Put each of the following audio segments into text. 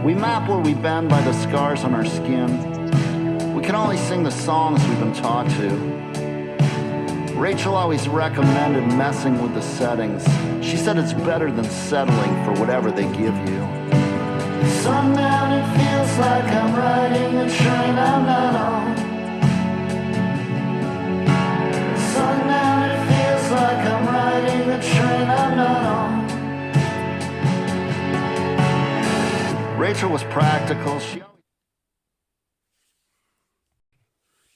We map where we've been by the scars on our skin. We can only sing the songs we've been taught to. Rachel always recommended messing with the settings. She said it's better than settling for whatever they give you. Sundown, it feels like I'm riding a train I'm not on. Sundown, it feels like I'm riding a train I'm not on. Rachel was practical.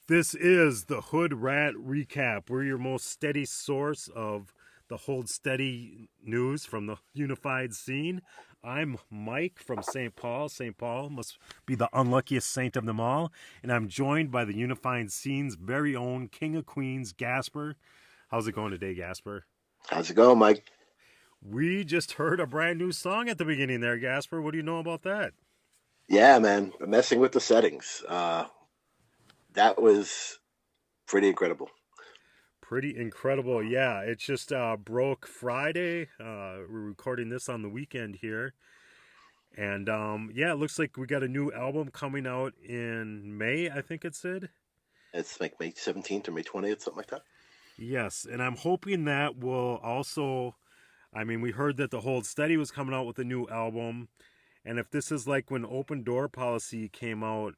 This is the Hood Rat Recap. We're your most steady source of the Hold Steady news from the unified scene. I'm Mike from St. Paul. St. Paul must be the unluckiest saint of them all. And I'm joined by the unified scene's very own King of Queens, Gaspar. How's it going today, Gaspar? How's it going, Mike? We just heard a brand new song at the beginning there, Gaspar. What do you know about that? Yeah, man. Messing with the settings. That was pretty incredible. Pretty incredible, yeah. It just broke Friday. We're recording this on the weekend here. And, yeah, it looks like we got a new album coming out in May, I think it said. It's like May 17th or May 20th, something like that. Yes, and I'm hoping that will also... I mean, we heard that the Hold Steady was coming out with a new album. And if this is like when Open Door Policy came out...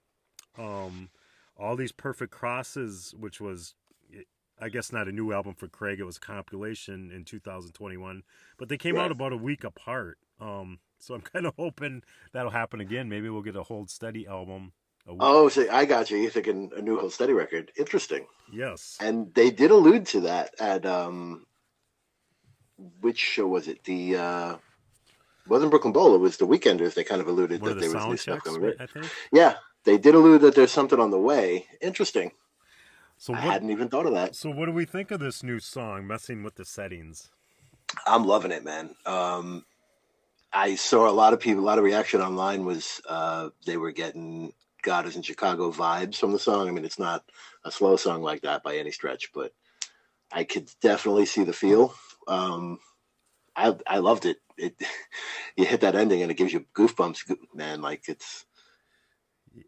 All These Perfect Crosses, which was, I guess, not a new album for Craig. It was a compilation in 2021. But they came out about a week apart. So I'm kind of hoping that'll happen again. Maybe we'll get a Hold Steady album. Oh, so I got you. You're thinking a new Hold Steady record. Interesting. Yes. And they did allude to that at, which show was it? The, wasn't Brooklyn Bowl. It was the Weekenders. They kind of alluded that there was new stuff coming. Right? I think. Yeah. They did allude that there's something on the way. Interesting. So I hadn't even thought of that. So what do we think of this new song, Messing with the Settings? I'm loving it, man. I saw a lot of reaction online was they were getting God is in Chicago vibes from the song. I mean, it's not a slow song like that by any stretch, but I could definitely see the feel. I loved it. You hit that ending and it gives you goosebumps, man. Like it's...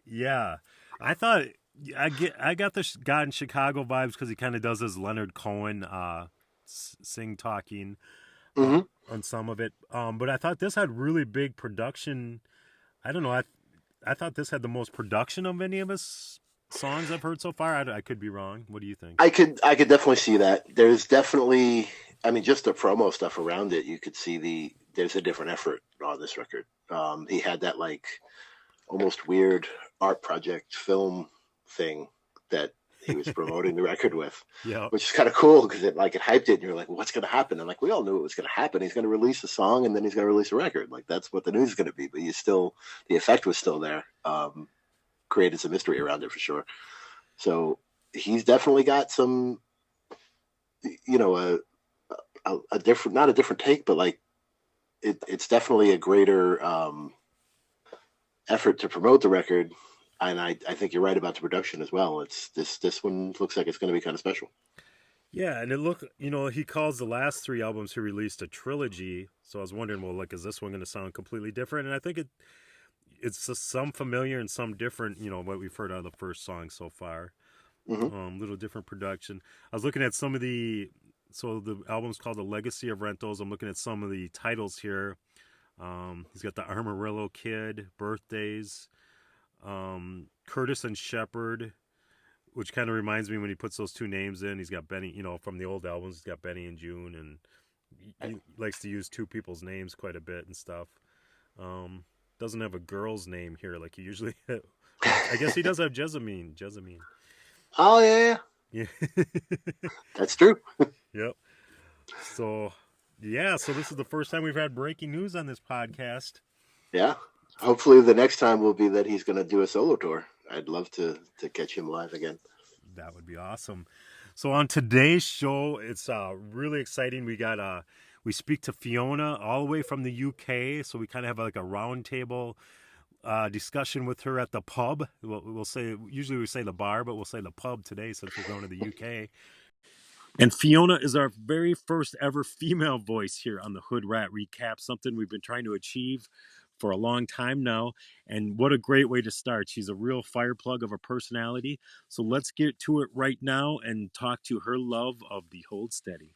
Yeah, I thought I got the God in Chicago vibes because he kind of does his Leonard Cohen sing talking on some of it. But I thought this had really big production. I don't know. I thought this had the most production of any of his songs I've heard so far. I could be wrong. What do you think? I could definitely see that. There's definitely, I mean, just the promo stuff around it. You could see there's a different effort on this record. He had that like almost weird art project film thing that he was promoting the record with, which is kind of cool because it hyped it and you're like, well, what's going to happen? And like, we all knew it was going to happen. He's going to release a song and then he's going to release a record. Like that's what the news is going to be, but the effect was still there. Created some mystery around it for sure. So he's definitely got some, a different, not a different take, but like it's definitely a greater, effort to promote the record, and I think you're right about the production as well. It's this one looks like it's going to be kind of special. Yeah, and he calls the last three albums he released a trilogy. So I was wondering, well, like, is this one going to sound completely different? And I think it's some familiar and some different. What we've heard out of the first song so far. Little different production. I was looking at some of the album's called The Legacy of Rentals. I'm looking at some of the titles here. He's got the Armadillo Kid, Birthdays, Curtis and Shepherd, which kind of reminds me when he puts those two names in. He's got Benny, from the old albums. He's got Benny and June, and he likes to use two people's names quite a bit and stuff. Doesn't have a girl's name here like he usually. I guess he does have Jessamine. Oh yeah. That's true. Yep. So. Yeah, so this is the first time we've had breaking news on this podcast. Yeah. Hopefully the next time will be that he's going to do a solo tour. I'd love to catch him live again. That would be awesome. So on today's show, it's really exciting. We speak to Fiona all the way from the UK, so we kind of have like a roundtable discussion with her at the pub. We'll say, usually we say the bar, but we'll say the pub today since we're going to the UK. And Fiona is our very first ever female voice here on the Hood Rat Recap, something we've been trying to achieve for a long time now, and what a great way to start. She's a real fireplug of a personality. So let's get to it right now and talk to her love of the Hold Steady.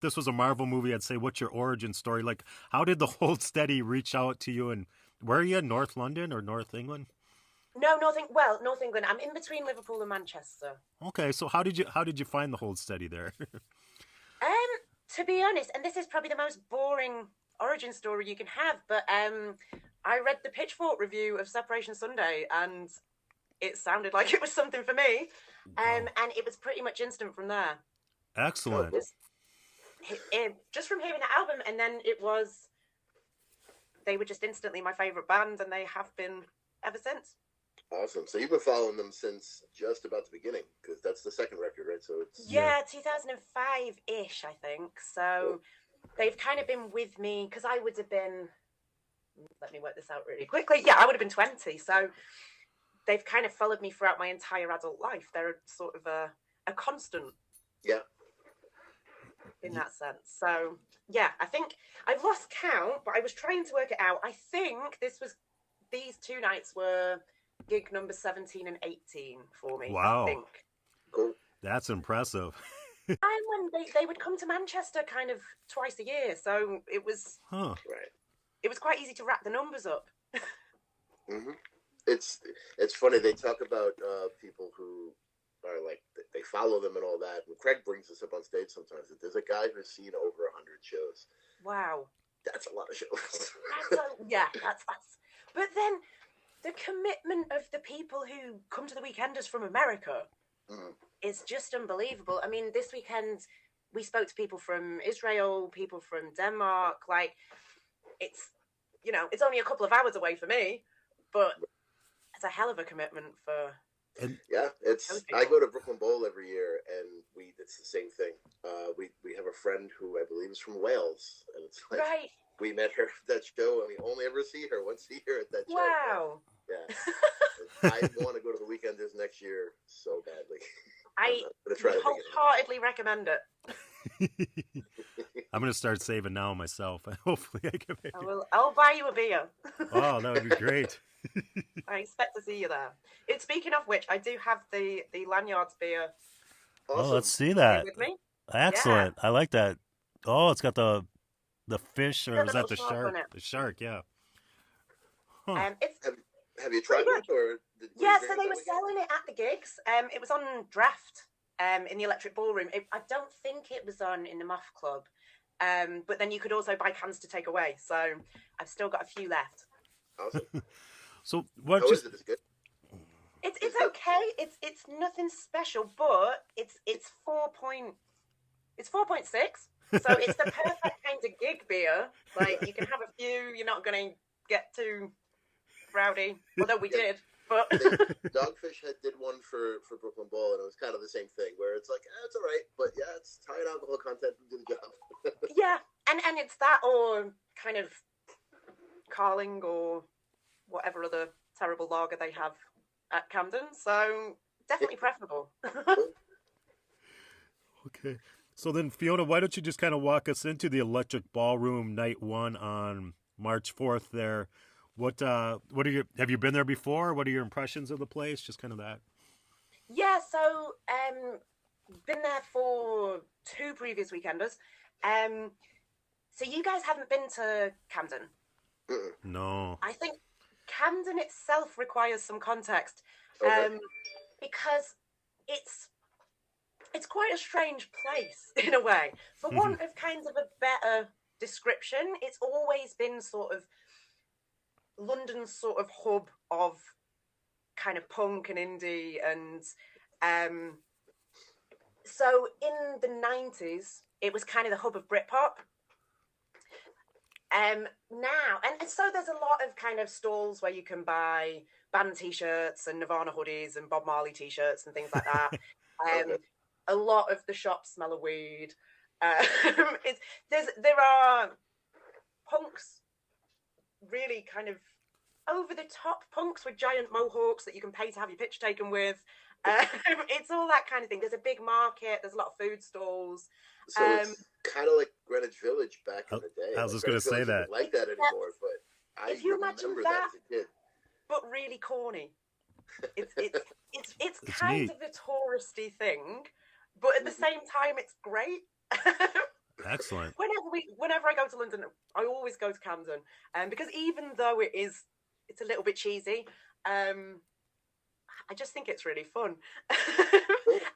This was a Marvel movie, I'd say, what's your origin story? Like, how did the Hold Steady reach out to you? And where are you? North London or North England? No, North England. I'm in between Liverpool and Manchester. Okay, so how did you find the Hold Steady there? To be honest, and this is probably the most boring origin story you can have, but I read the Pitchfork review of Separation Sunday, and it sounded like it was something for me, and it was pretty much instant from there. Excellent. Just from hearing the album, and then they were just instantly my favorite band, and they have been ever since. Awesome. So you've been following them since just about the beginning, because that's the second record, right? So it's 2005-ish, I think. So they've kind of been with me, because I would have been, let me work this out really quickly. Yeah, I would have been 20. So they've kind of followed me throughout my entire adult life. They're sort of a constant. Yeah. In that sense. So yeah, I think I've lost count, but I was trying to work it out. I think these 2 nights were gig number 17 and 18 for me. Wow. I think. Cool. That's impressive. And when they would come to Manchester kind of twice a year, so it was right. It was quite easy to rack the numbers up. Mm-hmm. It's funny, they talk about people who are like, they follow them and all that, and Craig brings this up on stage sometimes, that there's a guy who's seen over 100 shows. Wow. That's a lot of shows. That's but then the commitment of the people who come to the Weekenders from America is just unbelievable. I mean, this weekend we spoke to people from Israel, people from Denmark. Like, it's only a couple of hours away for me, but it's a hell of a commitment for. Yeah, I go to Brooklyn Bowl every year, and it's the same thing. We have a friend who I believe is from Wales, and it's like we met her at that show, and we only ever see her once a year at that show. Wow. Yeah. I want to go to the Weekenders next year so badly. I wholeheartedly recommend it. I'm going to start saving now myself. Hopefully I can make it. I'll buy you a beer. Oh, that would be great. I expect to see you there. Speaking of which, I do have the Lanyards beer. Awesome. Oh, let's see that. With me? Excellent. Yeah. I like that. Oh, it's got the fish, or is that the shark? The shark, yeah. Huh. Have you tried it, or? So they were selling it at the gigs. It was on draft in the Electric Ballroom. I don't think it was on in the Moth Club, but then you could also buy cans to take away. So I've still got a few left. Awesome. So what? How is it? Is it good? It's okay. It's nothing special, but it's 4.6. So it's the perfect kind of gig beer. Like, you can have a few. You're not going to get too rowdy, although we did. But Dogfish did one for Brooklyn Bowl, and it was kind of the same thing, where it's like, it's all right, but yeah, it's high in alcohol content and do the job. Yeah, and it's that, or kind of Carling, or whatever other terrible lager they have at Camden. So definitely preferable. Okay. So then, Fiona, why don't you just kind of walk us into the Electric Ballroom night 1 on March 4th there? What are have you been there before? What are your impressions of the place? Just kind of that. Yeah, so been there for 2 previous Weekenders. So you guys haven't been to Camden? No. I think Camden itself requires some context, because it's quite a strange place in a way. For want of kind of a better description, it's always been sort of London's sort of hub of kind of punk and indie, and so in the 90s it was kind of the hub of Britpop. Now, and so there's a lot of kind of stalls where you can buy band t-shirts and Nirvana hoodies and Bob Marley t-shirts and things like that. A lot of the shops smell of weed. There are punks, really kind of over-the-top punks with giant mohawks that you can pay to have your picture taken with. It's all that kind of thing. There's a big market. There's a lot of food stalls. So it's kind of like Greenwich Village back in the day. I was just going to say that. Like that anymore, but I if you imagine remember that, as a kid. but really corny. It's It's kind neat. of a touristy thing, but at the same time, it's great. Excellent. Whenever I go to London, I always go to Camden, because even though it's a little bit cheesy, I just think it's really fun.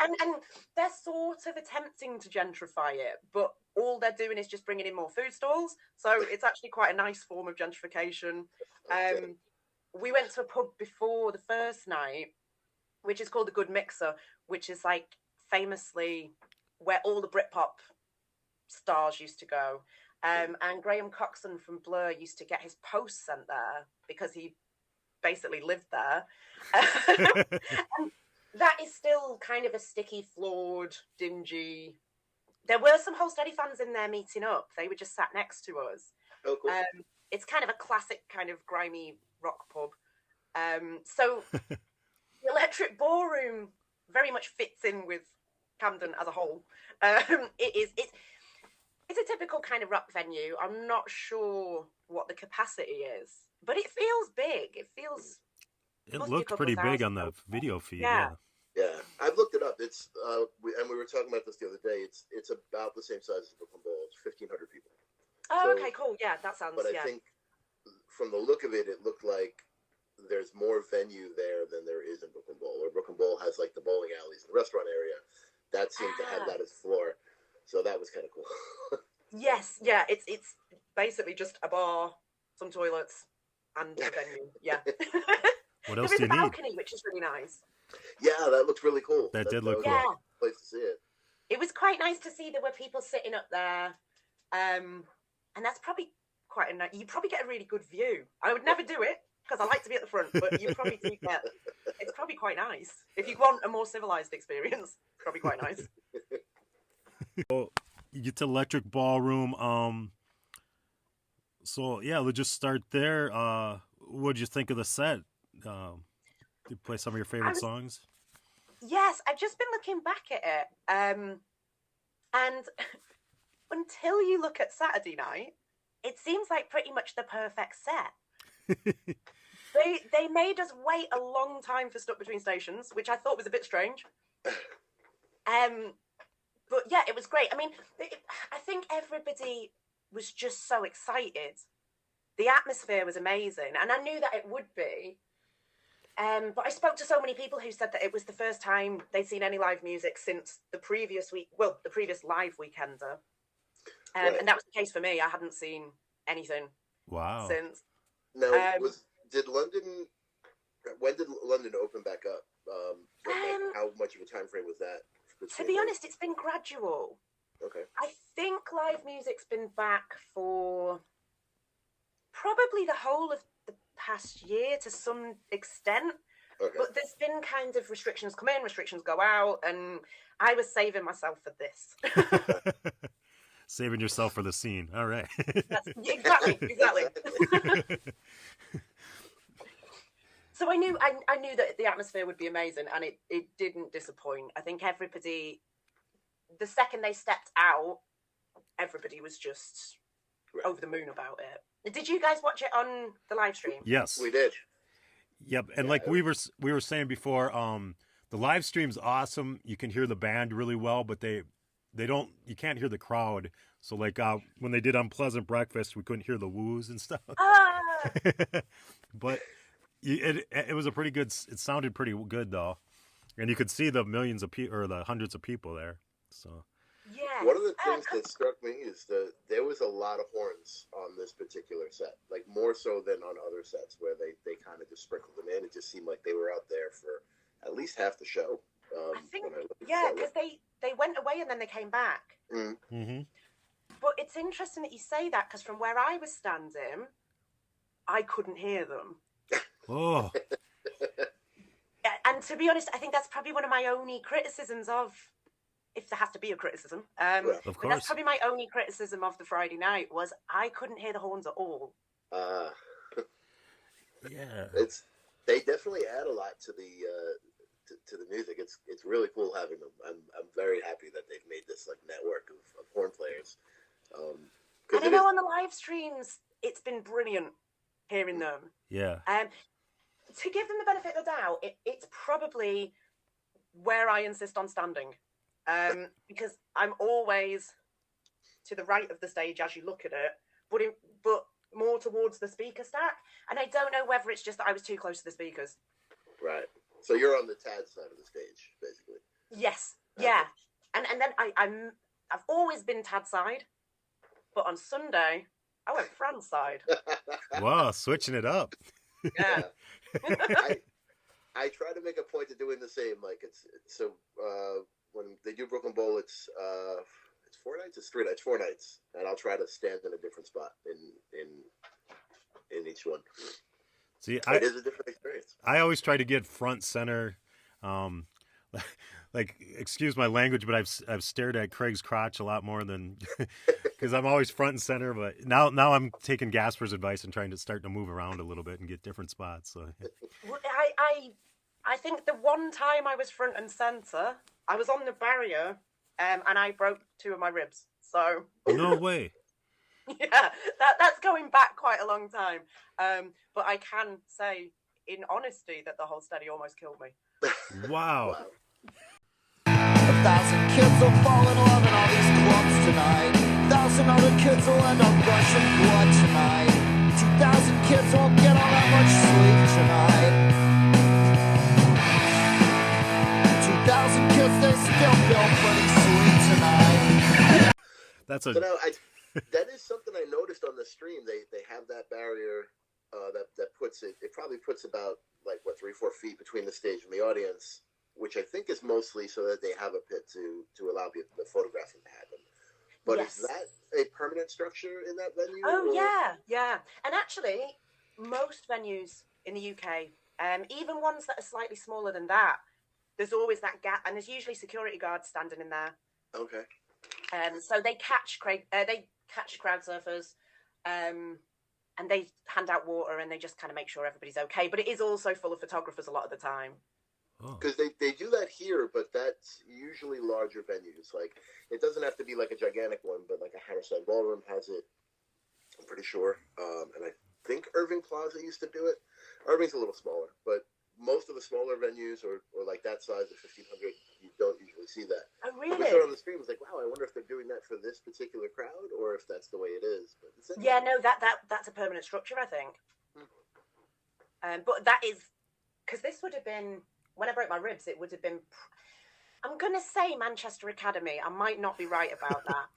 and they're sort of attempting to gentrify it, but all they're doing is just bringing in more food stalls. So it's actually quite a nice form of gentrification. We went to a pub before the first night, which is called the Good Mixer, which is like famously where all the Britpop stars used to go. And Graham Coxon from Blur used to get his post sent there because he basically lived there. And that is still kind of a sticky, flawed, dingy. There were some Hold Steady fans in there meeting up. They were just sat next to us. Oh, cool. It's kind of a classic kind of grimy rock pub. So the Electric Ballroom very much fits in with Camden as a whole. It's a typical kind of rock venue. I'm not sure what the capacity is, but it feels big. It looked pretty big on the video feed. Yeah. Yeah, I've looked it up. It's and we were talking about this the other day. It's about the same size as Brooklyn Bowl. It's 1,500 people. Oh, So, okay, cool. Yeah, that sounds. But I think from the look of it, it looked like there's more venue there than there is in Brooklyn Bowl. Or Brooklyn Bowl has like the bowling alleys and the restaurant area. That seemed to have that as floor. So that was kind of cool. Yes, yeah. It's basically just a bar, some toilets, and a venue. Yeah. What else there do is you a need? balcony, which is really nice. Yeah, that looked really cool. That did look was cool. a place to see it. It was quite nice to see there were people sitting up there, and that's probably quite a nice. You probably get a really good view. I would never do it because I like to be at the front, but you probably do get. It's probably quite nice if you want a more civilized experience. Probably quite nice. Well, you get to Electric Ballroom. So yeah, let's just start there. What did you think of the set? Did you play some of your favorite songs? Yes, I've just been looking back at it, and until you look at Saturday night, it seems like pretty much the perfect set. They made us wait a long time for Stuck Between Stations, which I thought was a bit strange. But yeah, it was great. I mean, I think everybody was just so excited. The atmosphere was amazing, and I knew that it would be. But I spoke to so many people who said that it was the first time they'd seen any live music since the previous live Weekender. Right. And that was the case for me. I hadn't seen anything since. Now, when did London open back up? How much of a time frame was that? To be honest, it's been gradual. Okay. I think live music's been back for probably the whole of the past year to some extent. Okay. But there's been kind of restrictions come in, restrictions go out, and I was saving myself for this. Saving yourself for the scene. All right. Exactly. So I knew that the atmosphere would be amazing, and it didn't disappoint. I think everybody, the second they stepped out, everybody was just over the moon about it. Did you guys watch it on the live stream? Yes, we did. Yep, and like we were saying before, the live stream's awesome. You can hear the band really well, but they don't. You can't hear the crowd. So like when they did Unpleasant Breakfast, we couldn't hear the woos and stuff. But it was a pretty good. It sounded pretty good though, and you could see the millions of people or the hundreds of people there. So yeah. One of the things that struck me is that there was a lot of horns on this particular set, like more so than on other sets where they kind of just sprinkled them in. It just seemed like they were out there for at least half the show. I think because they went away and then they came back. Mm-hmm. But it's interesting that you say that because from where I was standing, I couldn't hear them. Oh. And to be honest, I think that's probably one of my only criticisms of, if there has to be a criticism, of course. that's probably my only criticism of the Friday night was I couldn't hear the horns at all. Yeah. They definitely add a lot to the to the music. It's really cool having them. I'm very happy that they've made this like network of horn players. And I know on the live streams it's been brilliant. hearing them. Yeah. To give them the benefit of the doubt, it's probably where I insist on standing, because I'm always to the right of the stage as you look at it, but more towards the speaker stack. And I don't know whether it's just that I was too close to the speakers. Right. So you're on the Tad side of the stage, basically. Yes. Yeah. And then I've always been Tad side, but on Sunday I went Fran's side. Wow, switching it up. Yeah. I try to make a point of doing the same. Like so when they do Brooklyn Bowl, it's 4 nights. It's 3 nights. 4 nights, and I'll try to stand in a different spot in each one. See, it is a different experience. I always try to get front center. Like, excuse my language, but I've stared at Craig's crotch a lot more than because I'm always front and center. But now I'm taking Gaspar's advice and trying to start to move around a little bit and get different spots. So I think the one time I was front and center, I was on the barrier, and I broke 2 of my ribs. So no way. Yeah, that's going back quite a long time. But I can say in honesty that the whole study almost killed me. Wow. 1,000 kids will fall in love in all these clubs tonight. 1,000 other kids will end up gushing blood tonight. 2,000 kids won't get all that much sleep tonight. 2,000 kids, they still feel pretty sweet tonight. That's a... So now, that is something I noticed on the stream. They have that barrier that puts it probably puts about 3-4 feet between the stage and the audience, which I think is mostly so that they have a pit to allow the photographing to happen. But yes. Is that a permanent structure in that venue? Oh, yeah. And actually, most venues in the UK, even ones that are slightly smaller than that, there's always that gap, and there's usually security guards standing in there. Okay. So they catch crowd surfers, and they hand out water, and they just kind of make sure everybody's okay. But it is also full of photographers a lot of the time. Because they do that here, but that's usually larger venues. Like, it doesn't have to be like a gigantic one, but like a Hammerstein Ballroom has it, I'm pretty sure. And I think Irving Plaza used to do it. Irving's a little smaller, but most of the smaller venues or like that size of 1,500, you don't usually see that. Oh, really? We saw it on the stream, was like, wow, I wonder if they're doing that for this particular crowd or if that's the way it is. But yeah, no, that's a permanent structure, I think. But that is, because this would have been, when I broke my ribs, it would have been, I'm going to say Manchester Academy. I might not be right about that.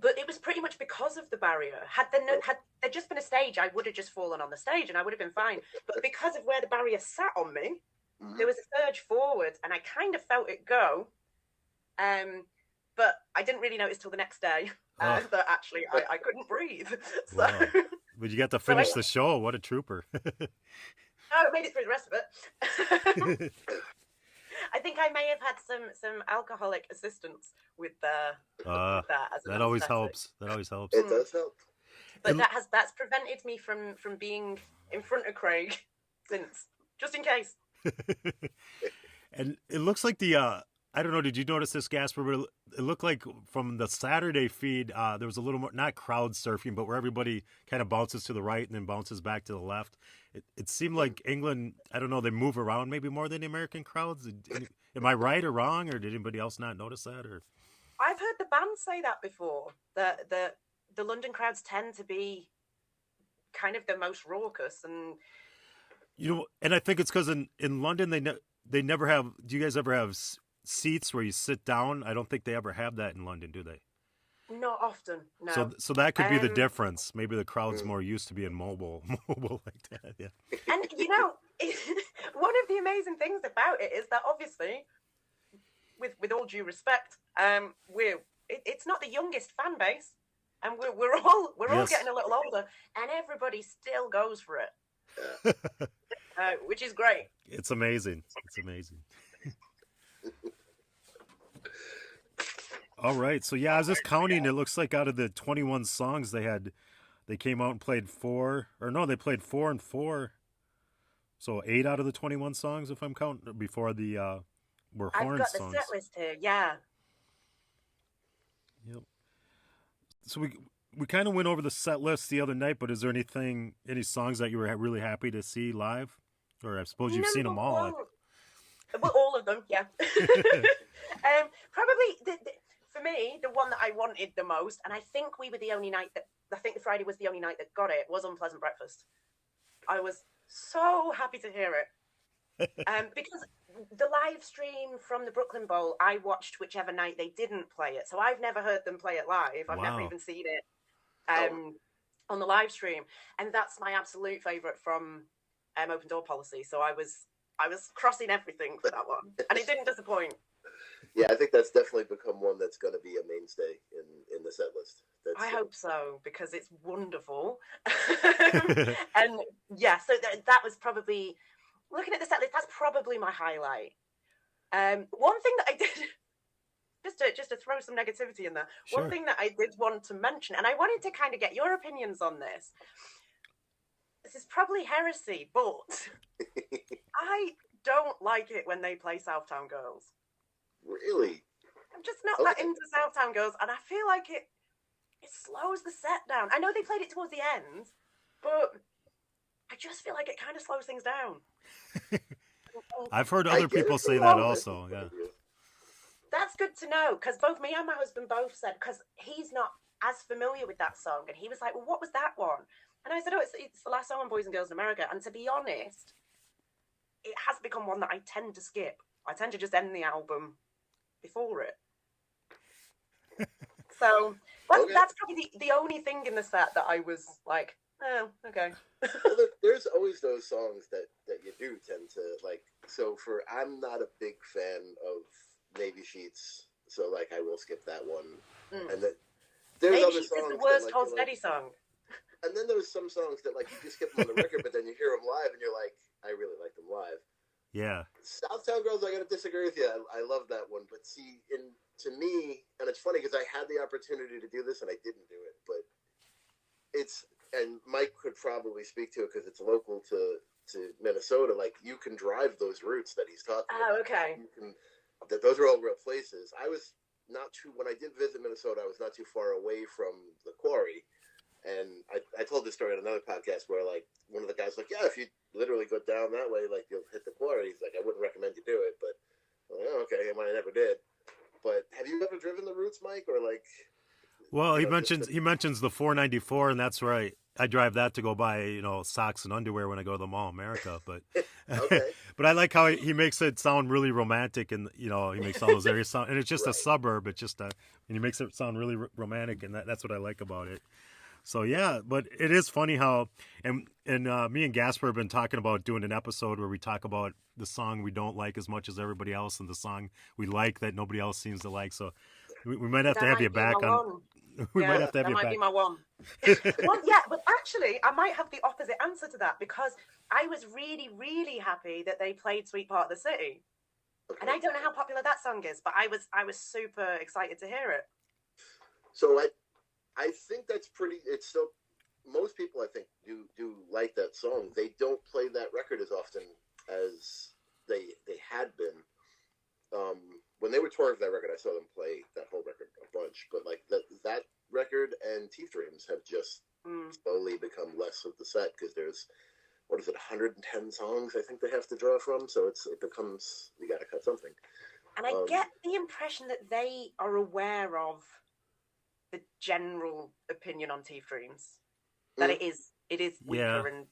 But it was pretty much because of the barrier. Had there just been a stage, I would have just fallen on the stage and I would have been fine. But because of where the barrier sat on me, there was a surge forward and I kind of felt it go. But I didn't really notice till the next day that actually I couldn't breathe. So, wow. But you got to finish the show. What a trooper. I made it through the rest of it. I think I may have had some alcoholic assistance with that. That always helps. That always helps. It does help. But that's prevented me from being in front of Craig since, just in case. And it looks like the I don't know, did you notice this, Gaspar? But it looked like from the Saturday feed, there was a little more, not crowd surfing, but where everybody kind of bounces to the right and then bounces back to the left. It seemed like England, I don't know, they move around maybe more than the American crowds. Am I right or wrong, or did anybody else not notice that? Or I've heard the band say that before, that the London crowds tend to be kind of the most raucous. And and I think it's because in London, they never have, do you guys ever have seats where you sit down? I don't think they ever have that in London, do they? Not often, no. So that could be the difference. Maybe the crowd's more used to being mobile like that. Yeah. And one of the amazing things about it is that obviously, with all due respect, it's not the youngest fan base, and we're all getting a little older, and everybody still goes for it, which is great. It's amazing. It's amazing. All right, so yeah, I was just counting. It looks like out of the 21 songs they came out and played 4, or no, they played 4 and 4. So 8 out of the 21 songs, if I'm counting, before the were horn songs. I've got the set list here, yeah. Yep. So we kind of went over the set list the other night, but is there any songs that you were really happy to see live? Or I suppose you've seen them all. Well, all of them, yeah. Probably, for me, the one that I wanted the most, and I think we were the only night I think the Friday was the only night that got it, was Unpleasant Breakfast. I was so happy to hear it. Because the live stream from the Brooklyn Bowl, I watched whichever night they didn't play it. So I've never heard them play it live. I've never even seen it on the live stream. And that's my absolute favourite from Open Door Policy. So I was crossing everything for that one. And it didn't disappoint. Yeah, I think that's definitely become one that's going to be a mainstay in the set list. I hope so, because it's wonderful. And yeah, so that was probably, looking at the set list, that's probably my highlight. One thing that I did, just to throw some negativity in there, sure. One thing that I did want to mention, and I wanted to kind of get your opinions on this. This is probably heresy, but I don't like it when they play Southtown Girls. Really? I'm just not that into Southtown Girls, and I feel like it slows the set down. I know they played it towards the end, but I just feel like it kind of slows things down. I've heard other people say that also, yeah. That's good to know, because both me and my husband both said, because he's not as familiar with that song, and he was like, well, what was that one? And I said, oh, it's the last song on Boys and Girls in America. And to be honest, it has become one that I tend to skip. I tend to just end the album before it. So that's probably the only thing in the set that I was like, oh, okay. Well, there's always those songs that you do tend to like. So I'm not a big fan of Navy Sheets, so like I will skip that one. And then there's Navy other Sheets songs is the worst that, Hold Steady song. And then there's some songs that like you just skip them on the record, but then you hear them live and you're like, I really like them live. Yeah. Southtown Girls, I gotta disagree with you. I love that one, but see, to me, and it's funny because I had the opportunity to do this and I didn't do it, but and Mike could probably speak to it because it's local to Minnesota. Like you can drive those routes that he's talking about. Oh, okay. Those are all real places. I was not too, when I did visit Minnesota, I was not too far away from the quarry. And I told this story on another podcast where, like, one of the guys was like, yeah, if you literally go down that way, like, you'll hit the quarry. He's like, I wouldn't recommend you do it. But, I'm like, oh, okay, I never did. But have you ever driven the routes, Mike? Or, like... Well, he mentions the 494, and that's where I drive that to go buy, socks and underwear when I go to the Mall of America. But okay. But I like how he makes it sound really romantic, and, he makes all those areas sound... And it's just a suburb. It's just and he makes it sound really romantic, and that's what I like about it. So yeah, but it is funny how, and me and Gaspar have been talking about doing an episode where we talk about the song we don't like as much as everybody else, and the song we like that nobody else seems to like. So we might have to have you back on. We might have to have you back. That might be my one. Well, yeah, but actually, I might have the opposite answer to that because I was really, really happy that they played "Sweet Part of the City," and I don't know how popular that song is, but I was super excited to hear it. So I think that's pretty. It's still most people I think do like that song. They don't play that record as often as they had been. When they were touring for that record, I saw them play that whole record a bunch. But like that record and Teeth Dreams have just slowly become less of the set because there's 110 songs I think they have to draw from. So it becomes you got to cut something. And I get the impression that they are aware of the general opinion on Teeth Dreams, that it is weaker, and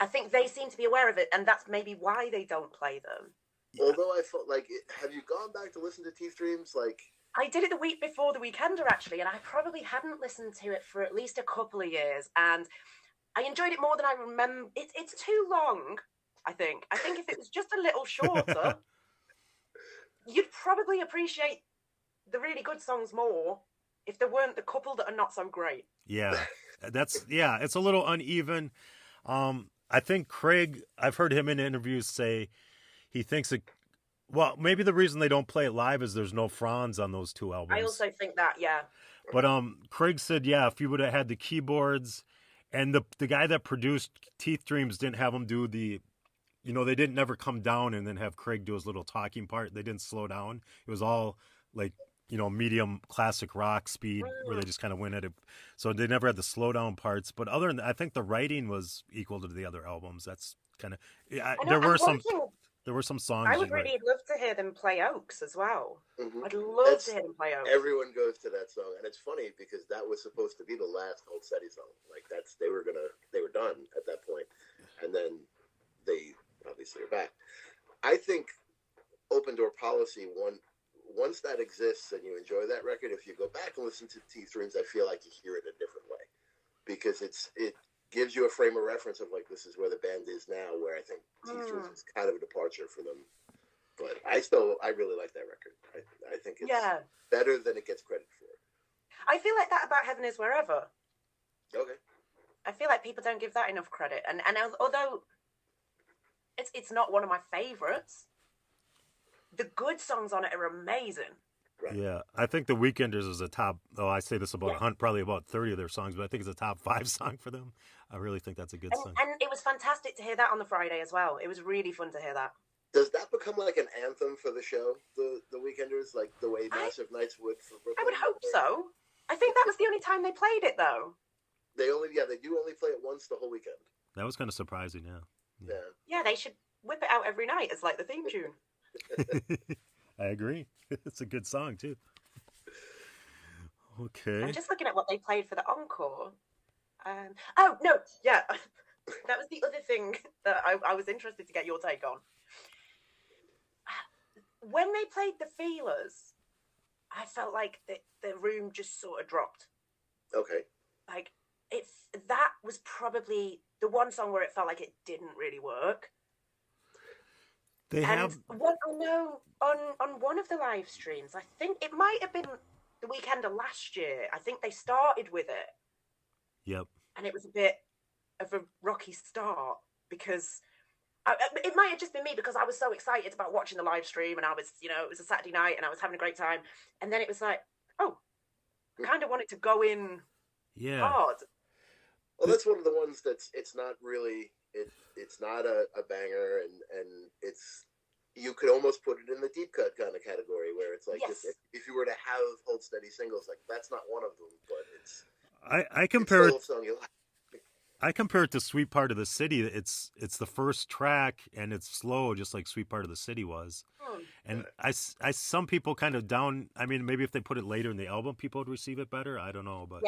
I think they seem to be aware of it, and that's maybe why they don't play them. Although I felt like, have you gone back to listen to Teeth Dreams? Like I did it the week before the Weekender actually, and I probably hadn't listened to it for at least a couple of years, and I enjoyed it more than I remember. It's too long. I think if it was just a little shorter, you'd probably appreciate the really good songs more. If there weren't the couple that are not so great. Yeah, it's a little uneven. I think Craig, I've heard him in interviews say he thinks maybe the reason they don't play it live is there's no Franz on those two albums. I also think that, yeah. But Craig said, if you would have had the keyboards and the guy that produced Teeth Dreams didn't have him do the, they didn't never come down and then have Craig do his little talking part. They didn't slow down. It was all like medium classic rock speed where they just kind of went at it. So they never had the slow down parts. But other than that, I think the writing was equal to the other albums. That's kind of there were some songs. I would really love to hear them play Oaks as well. Mm-hmm. I'd love to hear them play Oaks. Everyone goes to that song, and it's funny because that was supposed to be the last Hold Steady song. Like they were done at that point, and then they obviously are back. I think Open Door Policy once that exists and you enjoy that record, if you go back and listen to Teeth Rooms, I feel like you hear it a different way because it gives you a frame of reference of like this is where the band is now. Where I think Teeth Rooms is kind of a departure for them, but I really like that record. I think it's better than it gets credit for. I feel like that about Heaven Is Wherever. Okay. I feel like people don't give that enough credit, and although it's not one of my favorites, the good songs on it are amazing. Right. Yeah, I think The Weekenders is a top. Oh, I say this about probably about 30 of their songs, but I think it's a top 5 song for them. I really think that's a good song. And it was fantastic to hear that on the Friday as well. It was really fun to hear that. Does that become like an anthem for the show, the Weekenders, like the way Massive Nights would for Brooklyn? I would hope so. I think that was the only time they played it, though. They do only play it once the whole weekend. That was kind of surprising, Yeah, they should whip it out every night as like the theme tune. I agree. It's a good song too. Okay. I'm just looking at what they played for the encore. That was the other thing that I was interested to get your take on. When they played the Feelers, I felt like the room just sort of dropped. Okay. Like that was probably the one song where it felt like it didn't really work. On one of the live streams, I think it might have been the weekend of last year. I think they started with it. Yep. And it was a bit of a rocky start because it might have just been me because I was so excited about watching the live stream and I was, it was a Saturday night and I was having a great time. And then it was like, I kind of wanted to go in hard. Well, that's one of the ones it's not really... It's not a banger, and it's you could almost put it in the deep cut kind of category where it's like if you were to have Hold Steady singles, like that's not one of them, but it's I compare it. I compare it to Sweet Part of the City. It's the first track and it's slow, just like Sweet Part of the City was. And I some people kind of down. I mean, maybe if they put it later in the album, people would receive it better. I don't know, but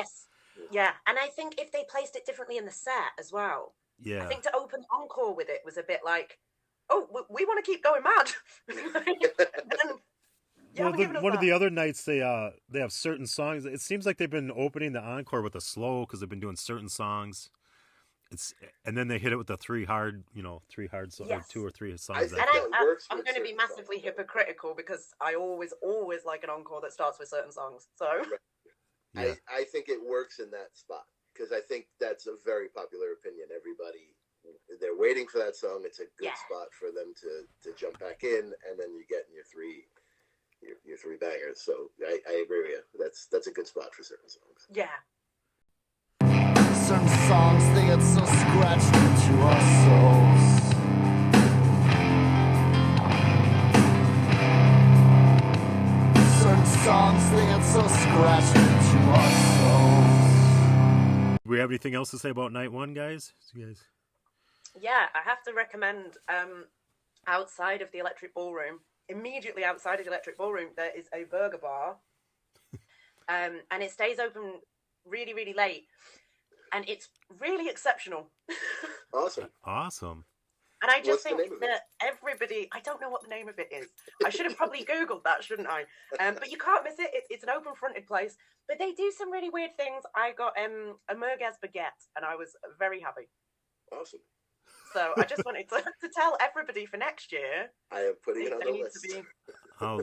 yeah, and I think if they placed it differently in the set as well. Yeah. I think to open encore with it was a bit like, we want to keep going mad. One of the other nights they have certain songs. It seems like they've been opening the encore with a slow because they've been doing certain songs. And then they hit it with the three hard songs, or 2 or 3 songs. I'm going to be massively hypocritical because I always like an encore that starts with certain songs. So I think it works in that spot. Because I think that's a very popular opinion. They're waiting for that song. It's a good spot for them to jump back in, and then you get your three bangers. So I agree with you. That's a good spot for certain songs. Yeah. Certain songs they get so scratched into our souls. Certain songs they get so scratched into our souls. Do we have anything else to say about night one, guys? Yeah, I have to recommend outside of the Electric Ballroom, immediately outside of the Electric Ballroom, there is a burger bar. And it stays open really, really late. And it's really exceptional. Awesome. And I just think that everybody, I don't know what the name of it is. I should have probably Googled that, shouldn't I? But you can't miss it. It's an open-fronted place. But they do some really weird things. I got a merguez baguette, and I was very happy. Awesome. So I just wanted to tell everybody for next year. I am putting it on the list.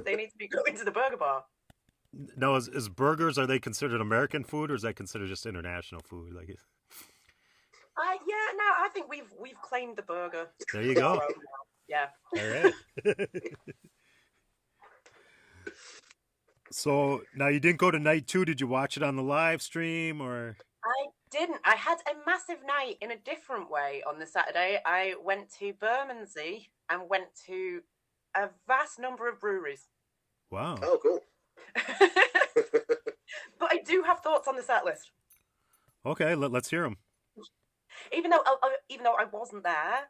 They need to be going to the burger bar. No, is burgers, are they considered American food, or is that considered just international food? I think we've claimed the burger. There you go. Yeah. All right. So now you didn't go to night 2. Did you watch it on the live stream or? I didn't. I had a massive night in a different way on the Saturday. I went to Bermondsey and went to a vast number of breweries. Wow. Oh, cool. But I do have thoughts on the set list. Okay, let's hear them. Even though I wasn't there,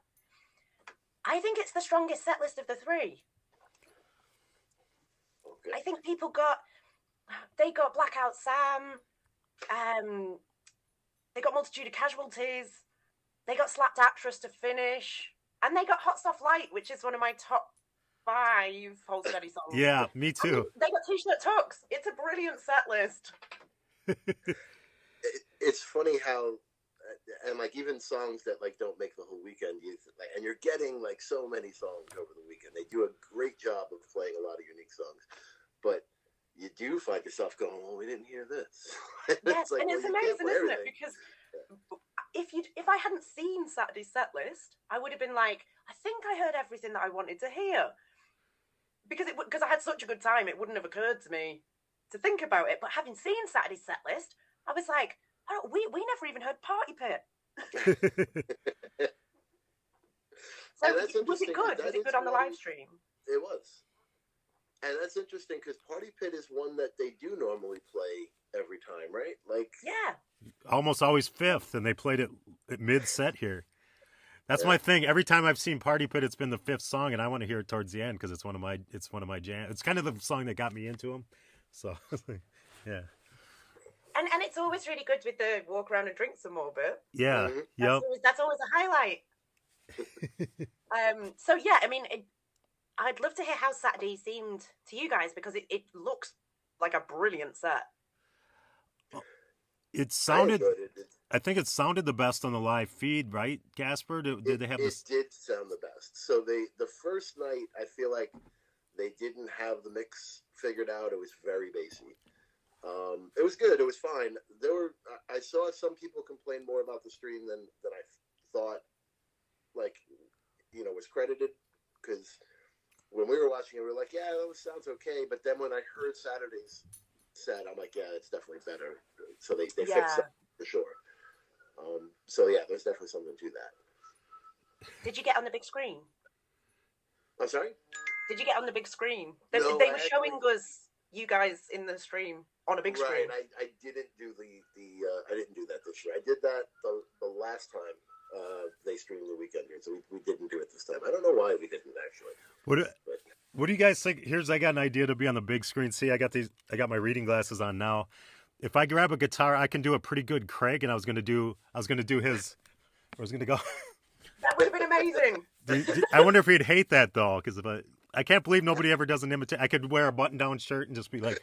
I think it's the strongest set list of the three. Okay. I think people got Blackout Sam, they got Multitude of Casualties, they got Slapped Actress to finish, and they got Hot Stuff Light, which is one of my top 5 Hold Steady songs. Yeah, me too. I mean, they got T-Shirt Tux. It's a brilliant set list. It's funny how, and like even songs that like don't make the whole weekend, and you're getting like so many songs over the weekend. They do a great job of playing a lot of unique songs, but you do find yourself going, "Oh, we didn't hear this." Yes, and it's amazing, isn't it? Because if I hadn't seen Saturday's set list, I would have been like, I think I heard everything that I wanted to hear. Because I had such a good time, it wouldn't have occurred to me to think about it. But having seen Saturday's set list, I was like, oh, we never even heard Party Pit. So was it good? Was it good on the live stream? It was. And that's interesting because Party Pit is one that they do normally play every time, right? Like, yeah, almost always fifth, and they played it at mid-set here. That's my thing. Every time I've seen Party Pit, it's been the fifth song, and I want to hear it towards the end because it's one of my jams. It's kind of the song that got me into them. So, yeah. And it's always really good with the walk around and drink some more bit. Yeah. Mm-hmm. Yep. That's always a highlight. So yeah, I mean, I'd love to hear how Saturday seemed to you guys because it looks like a brilliant set. It sounded. I think it sounded the best on the live feed, right, Gaspar? Did they have this? It did sound the best. So the first night, I feel like they didn't have the mix figured out. It was very bassy. It was good. It was fine. I saw some people complain more about the stream than I thought, like, was credited. Because when we were watching it, we were like, yeah, that sounds okay. But then when I heard Saturday's set, I'm like, yeah, it's definitely better. So they fixed it for sure. So yeah, there's definitely something to that. Did you get on the big screen? I'm sorry? Did you get on the big screen? They No, were showing us you guys in the stream on a big screen. Right, I didn't do I didn't do that this year. I did that the last time they streamed the weekend here, so we didn't do it this time. I don't know why we didn't actually. What do you guys think? I got an idea to be on the big screen. See, I got my reading glasses on now. If I grab a guitar, I can do a pretty good Craig, and I was gonna do his. Where I was gonna go. That would have been amazing. I wonder if he'd hate that though, because I can't believe nobody ever does an imitation. I could wear a button-down shirt and just be like.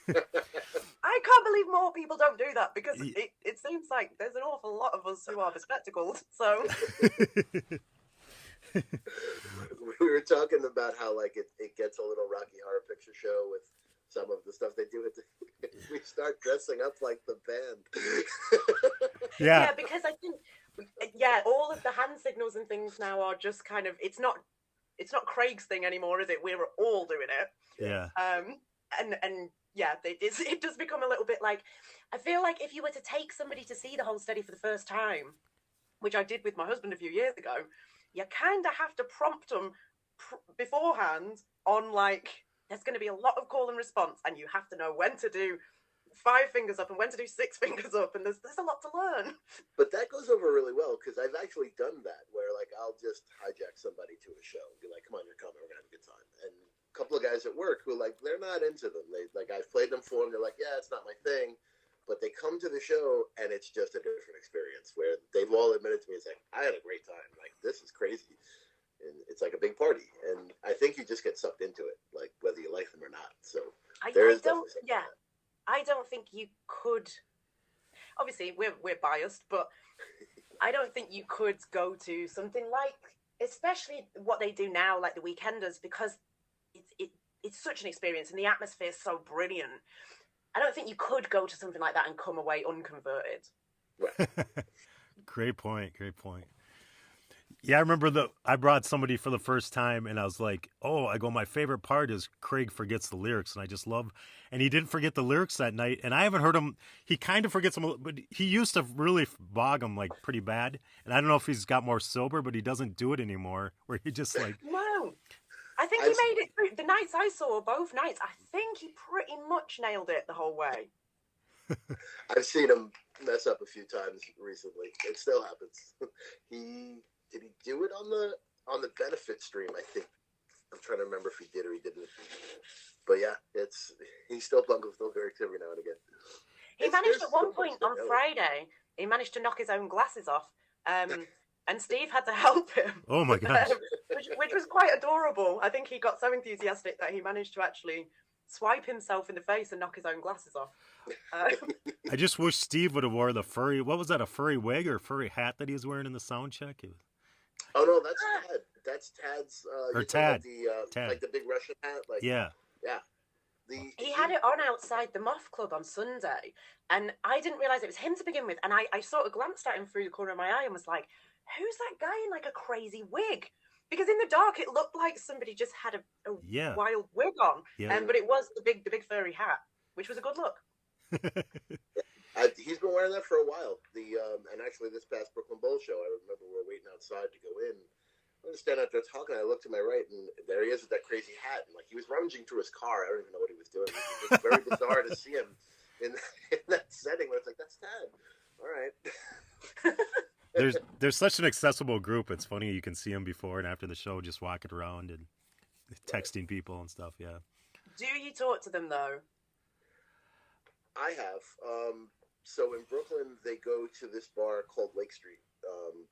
I can't believe more people don't do that because it seems like there's an awful lot of us who are bespectacled. So we were talking about how like it gets a little Rocky Horror Picture Show with some of the stuff they do. We start dressing up like the band. Yeah, because I think all of the hand signals and things now are just kind of it's not Craig's thing anymore, is it? We're all doing it. Yeah. And yeah, it does become a little bit like, I feel like if you were to take somebody to see the Hold Steady for the first time, which I did with my husband a few years ago, you kind of have to prompt them beforehand on like, there's going to be a lot of call and response, and you have to know when to do 5 fingers up and when to do 6 fingers up, and there's a lot to learn. But that goes over really well because I've actually done that where like I'll just hijack somebody to a show and be like, come on, you're coming, we're gonna have a good time. And a couple of guys at work who like they're not into them. They like I've played them for them. They're like, yeah, it's not my thing. But they come to the show and it's just a different experience where they've all admitted to me, it's like, I had a great time. Like, this is crazy. And it's like a big party. And I think you just get sucked into it, like whether you like them or not. So I don't think you could. Obviously, we're biased, but I don't think you could go to something like, especially what they do now, like the Weekenders, because it's such an experience and the atmosphere is so brilliant. I don't think you could go to something like that and come away unconverted. Great point. Yeah, I remember I brought somebody for the first time and I was like, my favorite part is Craig forgets the lyrics, and I just love, and he didn't forget the lyrics that night, and I haven't heard him, he kind of forgets them, but he used to really bog them like pretty bad, and I don't know if he's got more sober, but he doesn't do it anymore, where he just like, no. I think he made it through. The nights I saw, both nights, I think he pretty much nailed it the whole way. I've seen him mess up a few times recently. It still happens. Did he do it on the benefit stream? I think. I'm trying to remember if he did or he didn't. But yeah, he still bungles those lyrics every now and again. He managed at one point on Friday. He managed to knock his own glasses off, and Steve had to help him. Oh my gosh! Which was quite adorable. I think he got so enthusiastic that he managed to actually swipe himself in the face and knock his own glasses off. I just wish Steve would have wore the furry. What was that? A furry wig or a furry hat that he was wearing in the sound check? Oh no, that's Tad. That's Tad's. Or Tad. Tad. Like the big Russian hat. Like yeah. He had it on outside the Moth Club on Sunday, and I didn't realise it was him to begin with. And I sort of glanced at him through the corner of my eye and was like, "Who's that guy in like a crazy wig?" Because in the dark, it looked like somebody just had a wild wig on, but it was the big furry hat, which was a good look. He's been wearing that for a while. And actually, this past Brooklyn Bowl show, I remember we were waiting outside to go in. I was standing out there talking. I looked to my right, and there he is with that crazy hat. And like he was rummaging through his car. I don't even know what he was doing. It was very bizarre to see him in that setting where it's like, that's Tad. All right. There's such an accessible group. It's funny you can see him before and after the show, just walking around and texting people and stuff. Yeah. Do you talk to them though? I have. So in Brooklyn, they go to this bar called Lake Street,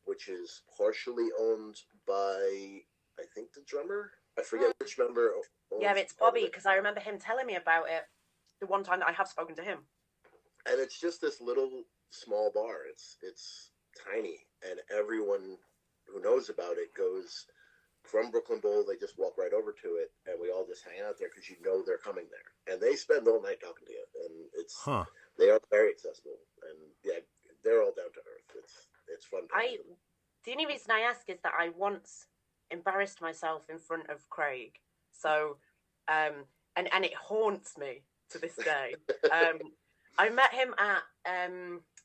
which is partially owned by, I think, the drummer. I forget which member. Yeah, it's Bobby, because I remember him telling me about it the one time that I have spoken to him. And it's just this little small bar. It's tiny, and everyone who knows about it goes from Brooklyn Bowl. They just walk right over to it, and we all just hang out there because you know they're coming there, and they spend all night talking to you, and they are very accessible, and yeah, they're all down to earth. It's fun. The only reason I ask is that I once embarrassed myself in front of Craig, so and it haunts me to this day. I met him at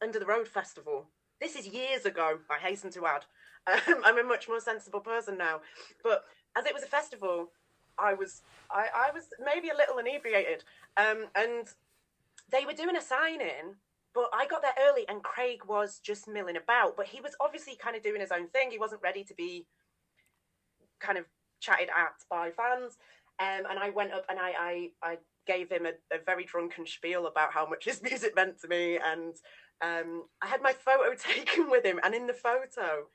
Under the Road Festival. This is years ago, I hasten to add. I'm a much more sensible person now. But as it was a festival, I was maybe a little inebriated. And they were doing a sign-in, but I got there early and Craig was just milling about. But he was obviously kind of doing his own thing. He wasn't ready to be kind of chatted at by fans. And I went up and I gave him a very drunken spiel about how much his music meant to me. And I had my photo taken with him. And in the photo,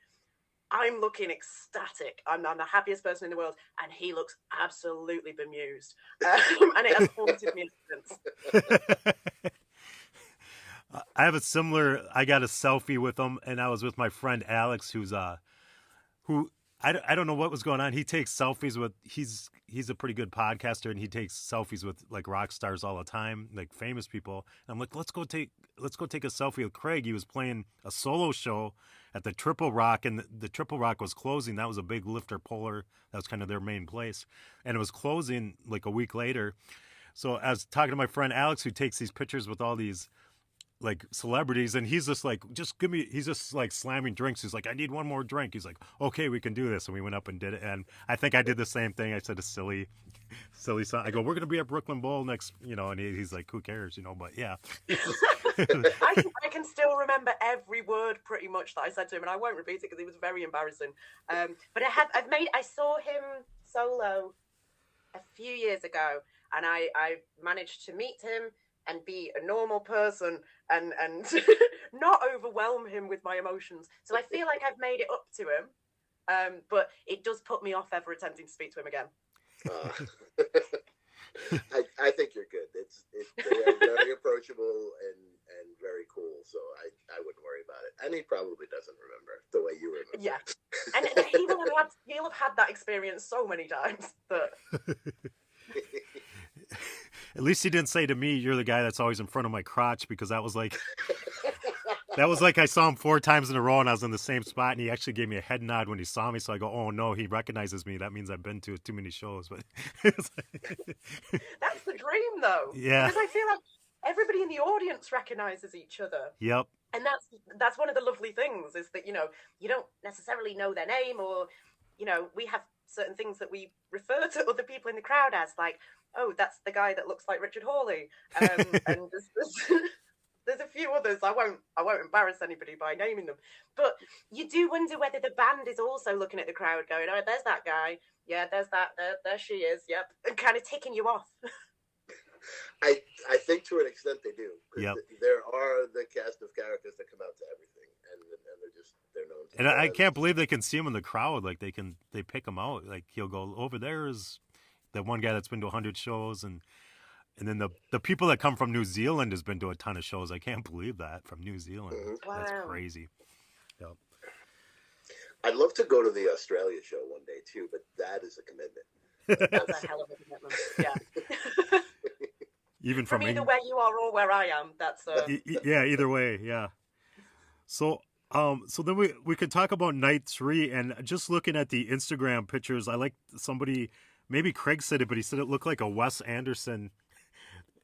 I'm looking ecstatic. I'm the happiest person in the world. And he looks absolutely bemused. And it has haunted me since. I have a similar, I got a selfie with him, and I was with my friend Alex, who I don't know what was going on. He takes selfies with, he's a pretty good podcaster, and he takes selfies with like rock stars all the time, like famous people. And I'm like, let's go take a selfie with Craig. He was playing a solo show at the Triple Rock, and the Triple Rock was closing. That was a big lifter puller. That was kind of their main place. And it was closing like a week later. So I was talking to my friend Alex, who takes these pictures with all these like celebrities, and he's just like, he's just like slamming drinks. He's like, I need one more drink. He's like, okay, we can do this. And we went up and did it. And I think I did the same thing. I said a silly song. I go, we're going to be at Brooklyn Bowl next, and he's like, who cares, but yeah. I can still remember every word pretty much that I said to him, and I won't repeat it because it was very embarrassing. But I saw him solo a few years ago, and I managed to meet him and be a normal person and not overwhelm him with my emotions. So I feel like I've made it up to him, but it does put me off ever attempting to speak to him again. I think you're good. They are very approachable and very cool, so I wouldn't worry about it. And he probably doesn't remember the way you remember. Yeah, and he'll have had that experience so many times. But at least he didn't say to me, you're the guy that's always in front of my crotch, because that was like I saw him 4 times in a row and I was in the same spot, and he actually gave me a head nod when he saw me. So I go, oh no, he recognizes me. That means I've been to too many shows. But that's the dream though. Yeah. Because I feel like everybody in the audience recognizes each other. Yep. And that's one of the lovely things is that, you don't necessarily know their name, or, we have certain things that we refer to other people in the crowd as, like, oh, that's the guy that looks like Richard Hawley, and there's a few others. I won't embarrass anybody by naming them, but you do wonder whether the band is also looking at the crowd, going, "Oh, there's that guy. Yeah, there's that. There she is. Yep," and kind of ticking you off. I think to an extent they do. Yep. There are the cast of characters that come out to everything, and they're known to. And I can't believe they can see him in the crowd. Like they pick him out. Like he'll go over there is the one guy that's been to 100 shows, and then the people that come from New Zealand has been to a ton of shows. I can't believe that from New Zealand. Mm-hmm. Wow. That's crazy. Yep. I'd love to go to the Australia show one day too, but that is a commitment. That's a hell of a commitment. Yeah. Even from either where you are or where I am, that's yeah. Either way, yeah. So then we could talk about night 3, and just looking at the Instagram pictures, I like somebody, maybe Craig said it, but he said it looked like a Wes Anderson.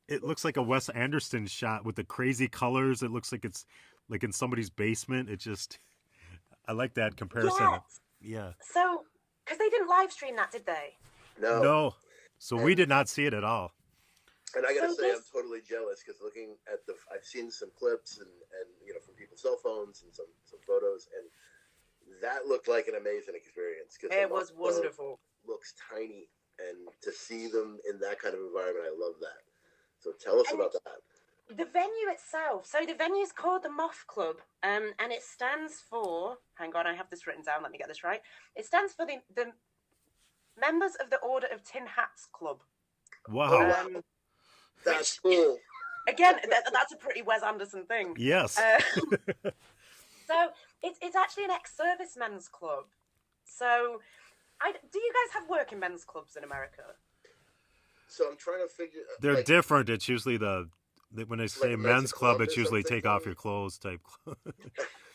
It looks like a Wes Anderson shot with the crazy colors. It looks like it's like in somebody's basement. It just, I like that comparison. Yeah. So, because they didn't live stream that, did they? No. So we did not see it at all. And I gotta say, I'm totally jealous because looking at I've seen some clips and from people's cell phones and some photos, and that looked like an amazing experience. Cause it was wonderful. Looks tiny, and to see them in that kind of environment, I love that. So tell us about that. The venue itself. So the venue is called the Moth Club, and it stands for. Hang on, I have this written down. Let me get this right. It stands for the members of the Order of Tin Hats Club. Wow. That's cool. Again, that's a pretty Wes Anderson thing. Yes. So it's actually an ex-servicemen's club. So, do you guys have working men's clubs in America? So I'm trying to figure. They're different. It's usually when they say men's club, it's usually take off your clothes type club.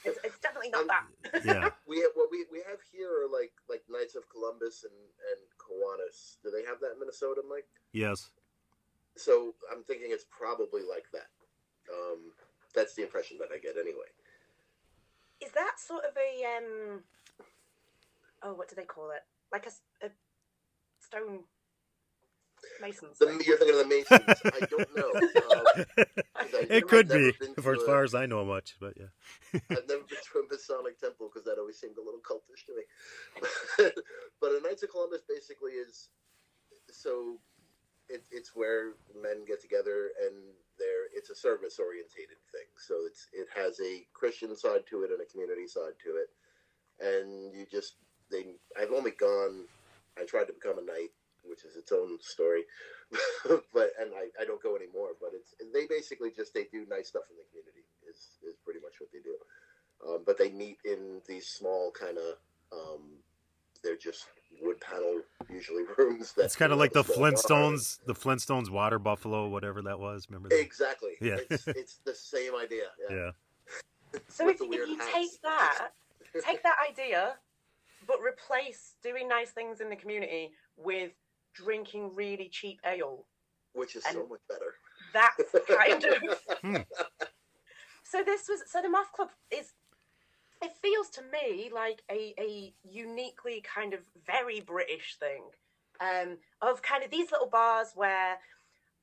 It's definitely not that. Yeah. We have here are like Knights of Columbus and Kiwanis. Do they have that in Minnesota, Mike? Yes. So I'm thinking it's probably like that. That's the impression that I get anyway. Is that sort of a what do they call it? Like a stone masons? You're thinking of the Masons. I don't know. It could be, for as far as I know much, but yeah. I've never been to a Masonic temple because that always seemed a little cultish to me. But a Knights of Columbus basically is so. It's where men get together, and it's a service orientated thing. So it has a Christian side to it and a community side to it, and I've only gone. I tried to become a knight, which is its own story, but I don't go anymore. But they basically they do nice stuff in the community is pretty much what they do. But they meet in these small kind of they're just wood panel usually rooms. It's kind of like the Flintstones water buffalo, whatever that was. Remember that? Exactly. Yeah. It's the same idea. Yeah. So if you take that idea, but replace doing nice things in the community with drinking really cheap ale, which is so much better. That's kind of. So the Moth Club is. It feels to me like a uniquely kind of very British thing, of kind of these little bars where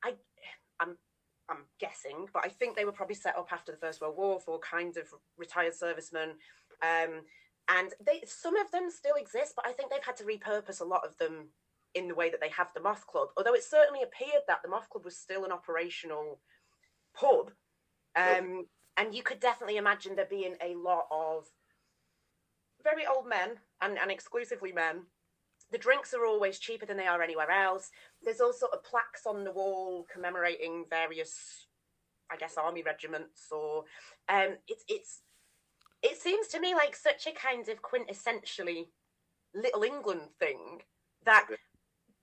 I'm guessing, but I think they were probably set up after the First World War for kind of retired servicemen, and some of them still exist, but I think they've had to repurpose a lot of them in the way that they have the Moth Club. Although it certainly appeared that the Moth Club was still an operational pub. And you could definitely imagine there being a lot of very old men and exclusively men. The drinks are always cheaper than they are anywhere else. There's all sort of plaques on the wall commemorating various, I guess, army regiments. Or it seems to me like such a kind of quintessentially Little England thing that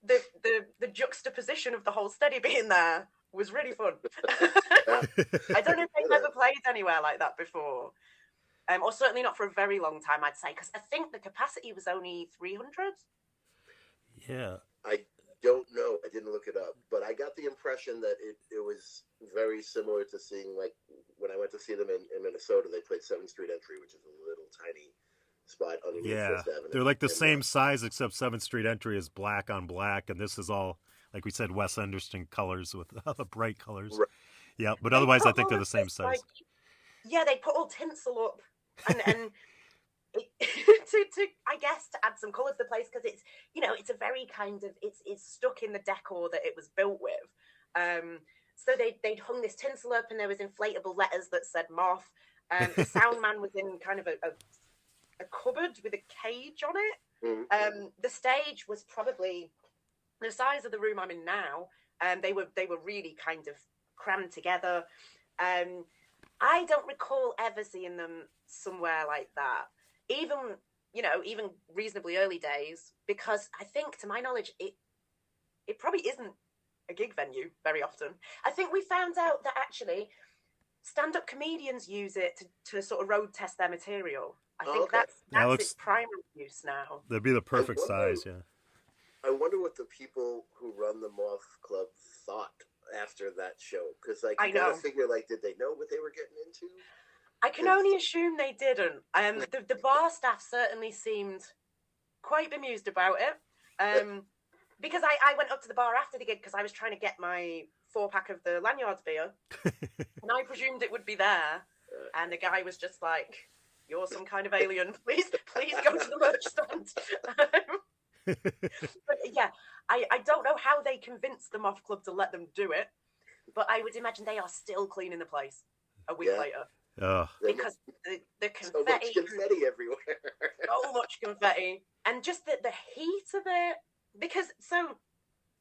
the juxtaposition of the whole study being there was really fun. I don't know if they've ever played anywhere like that before. Or certainly not for a very long time, I'd say, because I think the capacity was only 300. Yeah. I don't know. I didn't look it up. But I got the impression that it was very similar to seeing, like, when I went to see them in Minnesota, they played 7th Street Entry, which is a little tiny spot underneath Yeah, Fifth Avenue. they're like the And, same size, except 7th Street Entry is black on black, and this is all, like we said, Wes Anderson colors with bright colors. Right. Yeah, but They otherwise I put think they're all the of same this, size. like, yeah, they put all tinsel up and it, to I guess to add some colour to the place, because it's, you know, it's a very kind of, it's stuck in the decor that it was built with. So they'd hung this tinsel up, and there was inflatable letters that said Moth. The sound man was in kind of a cupboard with a cage on it. Mm-hmm. The stage was probably the size of the room I'm in now. They were really kind of crammed together. I don't recall ever seeing them somewhere like that. Even, you know, even reasonably early days, because I think, to my knowledge, it probably isn't a gig venue very often. I think we found out that actually stand-up comedians use it to sort of road test their material. I think that's its primary use now. That'd be the perfect size, yeah. I wonder what the people who run the Moth Club thought after that show, because like you gotta figure, like, did they know what they were getting into? I can only assume they didn't. The bar staff certainly seemed quite bemused about it. Because I went up to the bar after the gig because I was trying to get my 4-pack of the Lanyards beer, and I presumed it would be there. And the guy was just like, "You're some kind of alien. Please go to the merch stand." But yeah, I don't know how they convinced the Moth Club to let them do it, but I would imagine they are still cleaning the place a week later. Because the confetti, so much confetti everywhere. So much confetti, and just the heat of it. Because so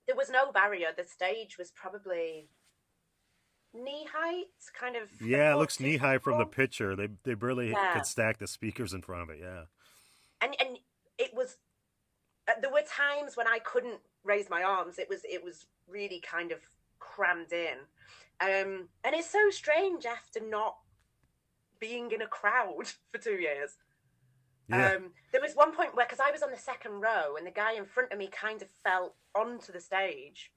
there was no barrier. The stage was probably knee height, kind of. Yeah, it looks knee high from the picture. They barely could stack the speakers in front of it. Yeah, and it was. There were times when I couldn't raise my arms. It was really kind of crammed in, and it's so strange after not being in a crowd for 2 years. Yeah. There was one point where, because I was on the second row, and the guy in front of me kind of fell onto the stage,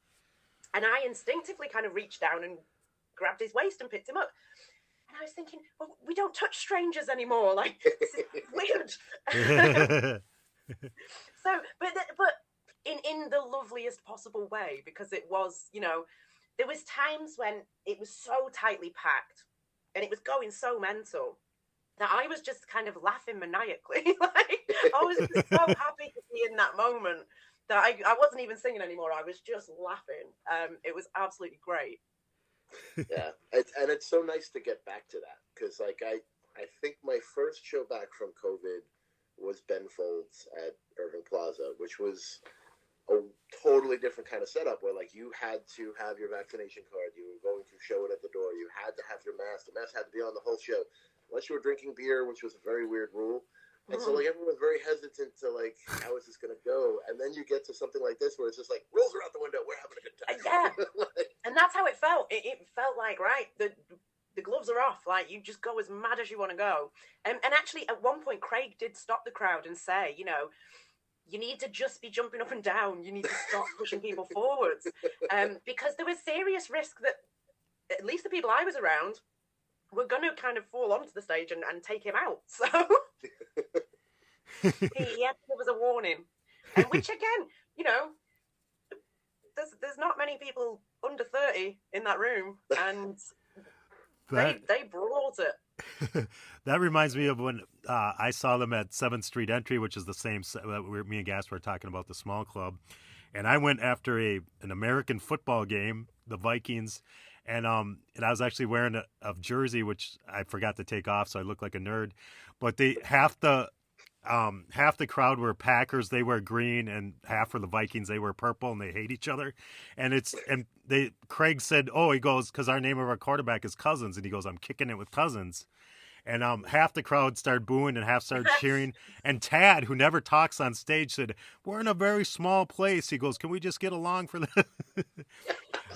and I instinctively kind of reached down and grabbed his waist and picked him up. And I was thinking, well, we don't touch strangers anymore. Like, this is weird. So, but in the loveliest possible way, because it was, you know, there was times when it was so tightly packed, and it was going so mental, that I was just kind of laughing maniacally. Like, I was just so happy to be in that moment that I wasn't even singing anymore. I was just laughing. It was absolutely great. Yeah, and it's so nice to get back to that, because like I think my first show back from COVID was Ben Folds at Irving Plaza, which was a totally different kind of setup, where like you had to have your vaccination card, you were going to show it at the door, you had to have your mask, the mask had to be on the whole show, unless you were drinking beer, which was a very weird rule. And so like everyone was very hesitant to like, how is this going to go? And then you get to something like this where it's just like, rules are out the window, we're having a good time. Yeah, and that's how it felt. It felt like, right, the gloves are off. Like, you just go as mad as you want to go. And actually, at one point, Craig did stop the crowd and say, you know, you need to just be jumping up and down. You need to stop pushing people forwards. Because there was serious risk that at least the people I was around were going to kind of fall onto the stage and take him out. So he had to give us a warning. And which, again, you know, there's not many people under 30 in that room, and they brought it. That reminds me of when I saw them at 7th Street Entry, which is the same where me and Gaspar were talking about the small club. And I went after an American football game, the Vikings, and I was actually wearing a jersey, which I forgot to take off, so I looked like a nerd. But half the crowd were Packers, they wear green, and half were the Vikings, they wear purple, and they hate each other. And Craig said, he goes, because our name of our quarterback is Cousins, and he goes, I'm kicking it with Cousins. And half the crowd started booing and half started cheering. And Tad, who never talks on stage, said, we're in a very small place. He goes, can we just get along for the...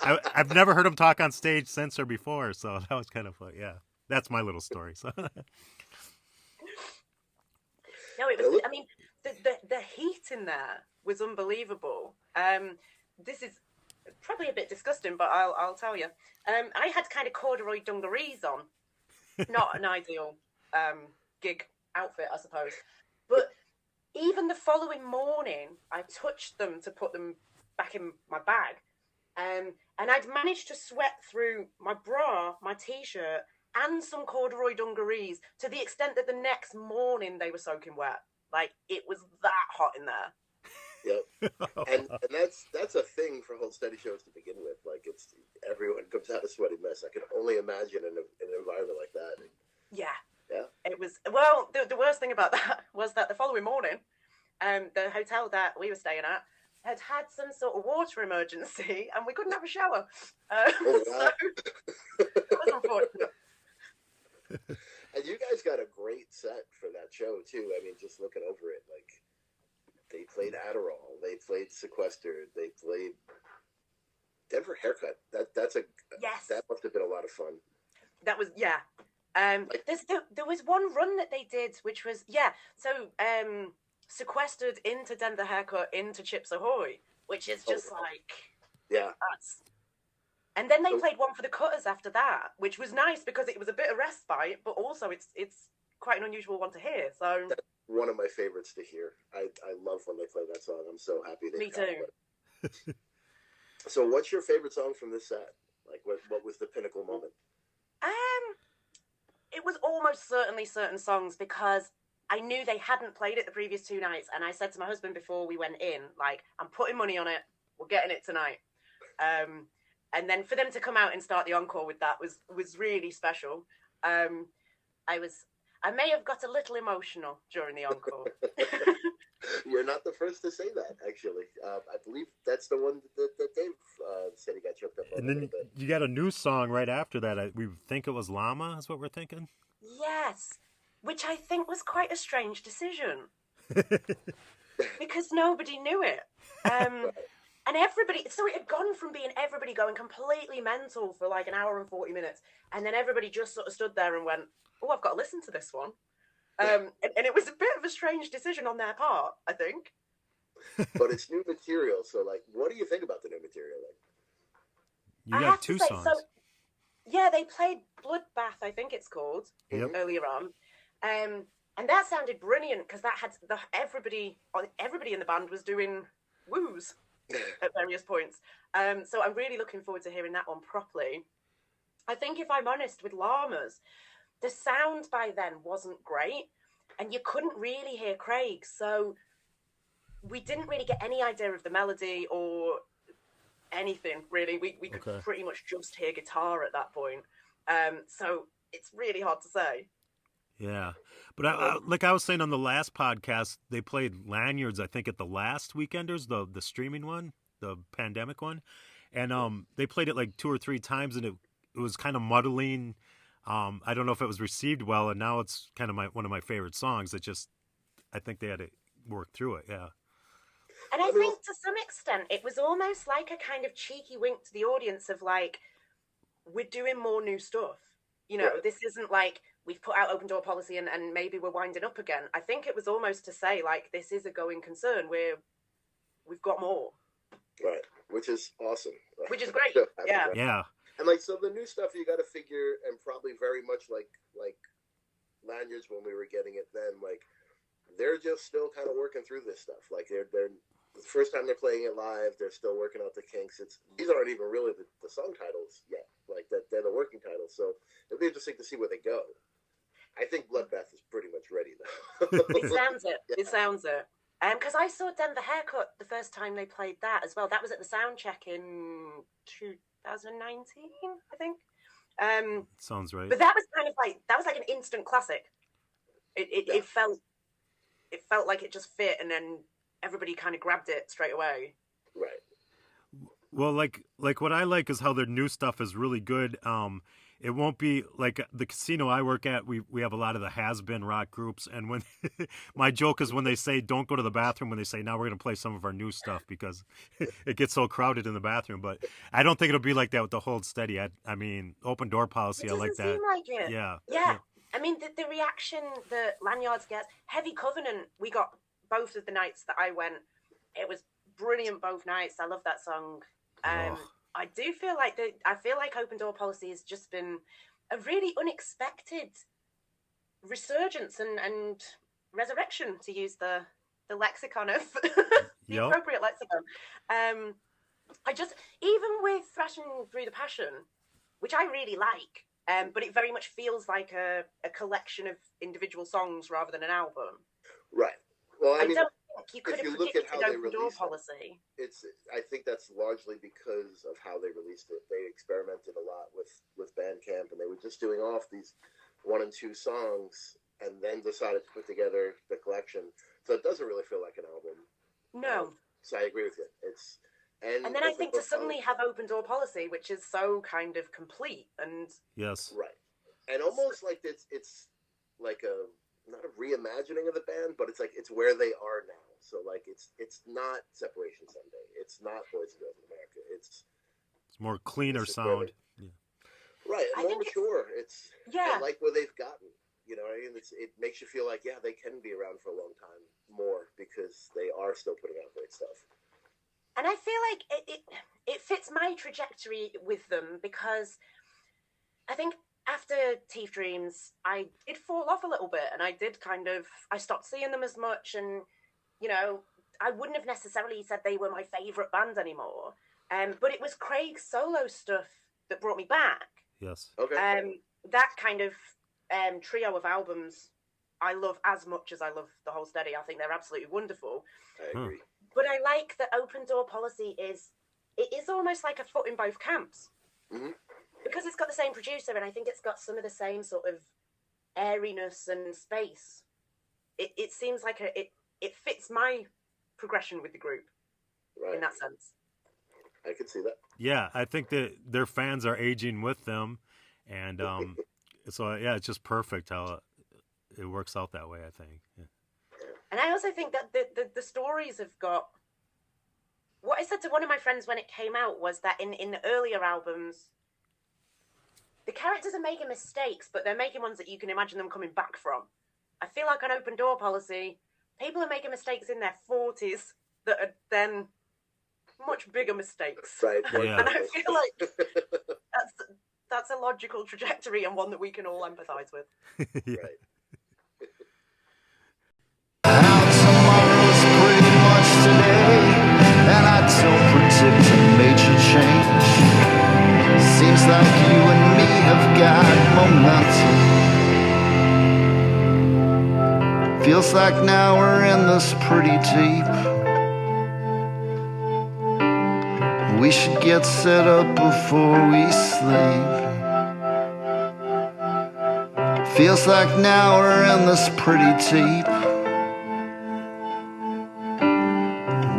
I've never heard him talk on stage since or before, so that was kind of fun. Yeah, that's my little story. So. No, it was. I mean, the heat in there was unbelievable. This is probably a bit disgusting, but I'll tell you. I had kind of corduroy dungarees on, not an ideal gig outfit, I suppose. But even the following morning, I touched them to put them back in my bag. And I'd managed to sweat through my bra, my t-shirt, and some corduroy dungarees to the extent that the next morning they were soaking wet. Like, it was that hot in there. Yep. And that's a thing for Hold Steady shows to begin with. Like, it's everyone comes out a sweaty mess. I can only imagine in an environment like that. Yeah. Yeah. It was, well, the worst thing about that was that the following morning, the hotel that we were staying at had some sort of water emergency and we couldn't have a shower. Oh, wow. So it was unfortunate. And you guys got a great set for that show, too. I mean, just looking over it, like, they played Adderall, they played Sequestered, they played Denver Haircut. That's a Yes. That must have been a lot of fun. That was, yeah. There was one run that they did, which was, so Sequestered into Denver Haircut into Chips Ahoy, which is just yeah. That's... And then they played one for the Cutters after that, which was nice because it was a bit of respite, but also it's quite an unusual one to hear. So that's one of my favorites to hear. I love when they play that song. I'm so happy they. Me too. So, what's your favorite song from this set? Like, what was the pinnacle moment? It was almost certainly certain songs because I knew they hadn't played it the previous 2 nights, and I said to my husband before we went in, like, I'm putting money on it. We're getting it tonight. And then for them to come out and start the encore with that was really special. I may have got a little emotional during the encore. You're not the first to say that, actually. I believe that's the one that Dave said he got choked up on. And then you got a new song right after that. We think it was Llama, is what we're thinking? Yes, which I think was quite a strange decision. Because nobody knew it. And everybody, so it had gone from being everybody going completely mental for like an hour and 40 minutes. And then everybody just sort of stood there and went, oh, I've got to listen to this one. And it was a bit of a strange decision on their part, I think. But it's new material. So, like, what do you think about the new material? You got 2 songs. So, yeah, they played Bloodbath, I think it's called, earlier on. And that sounded brilliant because that had everybody in the band was doing woos at various points. So I'm really looking forward to hearing that one properly. I think if I'm honest with Llamas, the sound by then wasn't great and you couldn't really hear Craig. So we didn't really get any idea of the melody or anything really. We could pretty much just hear guitar at that point. So it's really hard to say. Yeah. But like I was saying on the last podcast, they played Lanyards, I think, at the last Weekenders, the streaming one, the pandemic one. And they played it like 2 or 3 times, and it was kind of muddling. I don't know if it was received well, and now it's kind of one of my favorite songs. I think they had to work through it, yeah. And I think to some extent, it was almost like a kind of cheeky wink to the audience of like, we're doing more new stuff. You know, this isn't like we've put out open door policy and maybe we're winding up again. I think it was almost to say like, this is a going concern. We've got more. Right. Which is awesome. Which is great. Yeah. Yeah. And like, so the new stuff you got to figure, and probably very much like Lanyards when we were getting it then, like they're just still kind of working through this stuff. Like they're the first time they're playing it live, they're still working out the kinks. These aren't even really the song titles yet. Like that, they're the working titles. So it'll be interesting to see where they go. I think Bloodbath is pretty much ready though. It sounds it. Yeah. It sounds it. Because I saw Denver Haircut the first time they played that as well. That was at the sound check in 2019, I think. Sounds right. But that was kind of like an instant classic. It felt like it just fit, and then everybody kind of grabbed it straight away. Right. Well, like what I like is how their new stuff is really good. It won't be like the casino I work at. We have a lot of the has-been rock groups, and when my joke is when they say don't go to the bathroom, when they say now we're going to play some of our new stuff because it gets so crowded in the bathroom. But I don't think it'll be like that with the Hold Steady. I mean, open door policy. I like that. Seem like it. Yeah. I mean, the reaction that Lanyards gets, Heavy Covenant. We got both of the nights that I went. It was brilliant both nights. I love that song. I do feel like open door policy has just been a really unexpected resurgence and resurrection, to use the lexicon of the Yep. appropriate lexicon. I just, even with Thrashing Through the Passion, which I really like, but it very much feels like a collection of individual songs rather than an album. Right. Well, I mean, don't think you could if have you look at predicted how they open door released policy. I think that's largely because of how they released it. They experimented a lot with Bandcamp, and they were just doing off these 1 and 2 songs, and then decided to put together the collection. So it doesn't really feel like an album. No. So I agree with you. And then I think to suddenly have open door policy, which is so kind of complete and Yes. right, and almost like it's like a not a reimagining of the band, but it's like it's where they are now. So like it's not Separation Sunday, it's not Boys and Girls in America. It's more cleaner sound. Right, and more mature. I like where they've gotten. You know, I mean, it makes you feel like they can be around for a long time more because they are still putting out great stuff. And I feel like it fits my trajectory with them, because I think after Teeth Dreams, I did fall off a little bit, and I stopped seeing them as much, and, you know, I wouldn't have necessarily said they were my favourite band anymore, but it was Craig's solo stuff that brought me back. Yes. Okay. That kind of trio of albums I love as much as I love The Whole Steady. I think they're absolutely wonderful. I agree. But I like that open door policy is almost like a foot in both camps. Mm-hmm. Because it's got the same producer, and I think it's got some of the same sort of airiness and space. It seems like it fits my progression with the group in that sense. I can see that. Yeah, I think that their fans are aging with them, and so it's just perfect how it works out that way, I think. Yeah. And I also think that the stories have got... What I said to one of my friends when it came out was that in the earlier albums, the characters are making mistakes, but they're making ones that you can imagine them coming back from. I feel like on Open Door Policy, people are making mistakes in their 40s that are then much bigger mistakes. Right. Yeah. And I feel like that's a logical trajectory, and one that we can all empathise with. Yeah. Right. Tomorrow's pretty much today, and I don't predict a major change. Seems like you and me have got momentum. Feels like now we're in this pretty deep. We should get set up before we sleep. Feels like now we're in this pretty deep.